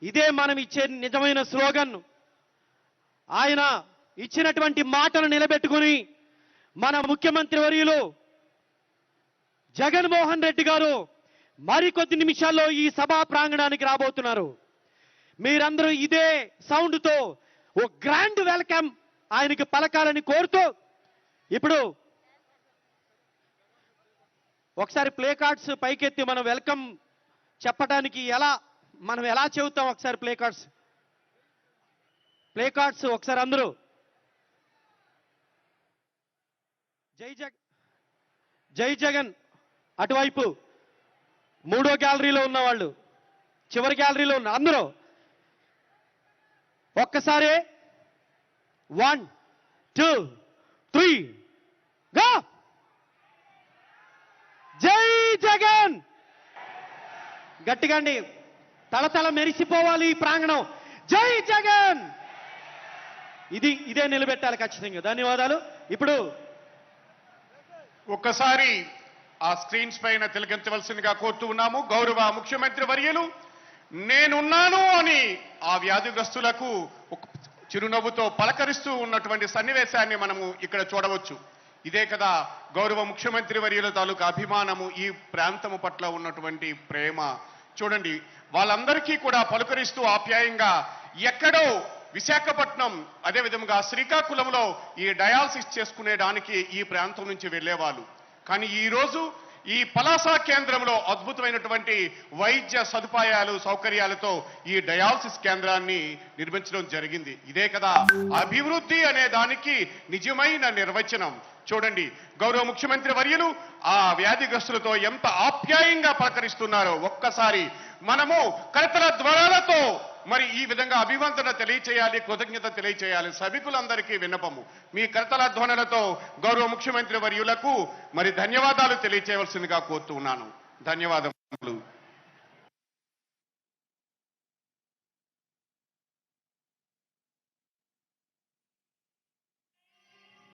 ఇదే మనం ఇచ్చే నిజమైన స్లోగన్. ఆయన ఇచ్చినటువంటి మాటను నిలబెట్టుకుని మన ముఖ్యమంత్రి వర్యులు జగన్మోహన్ రెడ్డి గారు మరికొద్ది నిమిషాల్లో ఈ సభా ప్రాంగణానికి రాబోతున్నారు. మీరందరూ ఇదే సౌండ్తో ఓ గ్రాండ్ వెల్కమ్ ఆయనకి పలకాలని కోరుతూ ఇప్పుడు ఒకసారి ప్లే కార్డ్స్ పైకెత్తి మనం వెల్కమ్ చెప్పడానికి మనం ఎలా చెబుతాం? ఒకసారి ప్లే కార్డ్స్ ఒకసారి అందరూ జై జగన్ అటువైపు మూడో గ్యాలరీలో ఉన్నవాళ్ళు, చివరి గ్యాలరీలో ఉన్న అందరూ ఒక్కసారి 1 2 3 గా జై జగన్ గట్టిగా అండి, తలతల మెరిసిపోవాలి ఈ ప్రాంగణం. జై జగన్ ఇదే నిలబెట్టాలి ఖచ్చితంగా. ధన్యవాదాలు. ఇప్పుడు ఒక్కసారి ఆ స్క్రీన్స్ పైన తిలకించవలసిందిగా కోరుతూ ఉన్నాము. గౌరవ ముఖ్యమంత్రి వర్యులు నేనున్నాను అని ఆ వ్యాధిగ్రస్తులకు చిరునవ్వుతో పలకరిస్తూ ఉన్నటువంటి సన్నివేశాన్ని మనము ఇక్కడ చూడవచ్చు. ఇదే కదా గౌరవ ముఖ్యమంత్రి వర్యుల తాలూకు అభిమానము, ఈ ప్రాంతము పట్ల ఉన్నటువంటి ప్రేమ. చూడండి, వాళ్ళందరికీ కూడా పలుకరిస్తూ ఆప్యాయంగా ఎక్కడో విశాఖపట్నం, అదేవిధంగా శ్రీకాకుళంలో ఈ డయాలసిస్ చేసుకునేడానికి ఈ ప్రాంతం నుంచి వెళ్ళేవాళ్ళు. కానీ ఈరోజు ఈ పలాస కేంద్రంలో అద్భుతమైనటువంటి వైద్య సదుపాయాలు, సౌకర్యాలతో ఈ డయాలసిస్ కేంద్రాన్ని నిర్మించడం జరిగింది. ఇదే కదా అభివృద్ధి అనే దానికి నిజమైన నిర్వచనం. చూడండి, గౌరవ ముఖ్యమంత్రి వర్యులు ఆ వ్యాధిగ్రస్తులతో ఎంత ఆప్యాయంగా పలకరిస్తున్నారో ఒక్కసారి మనము కరతల ధ్వనులతో మరి ఈ విధంగా అభివందన తెలియచేయాలి, కృతజ్ఞత తెలియచేయాలి. సభికులందరికీ విన్నపము, మీ కరతల ధ్వనులతో గౌరవ ముఖ్యమంత్రి వర్యులకు మరి ధన్యవాదాలు తెలియచేయవలసిందిగా కోరుతూ ఉన్నాను. ధన్యవాదములు.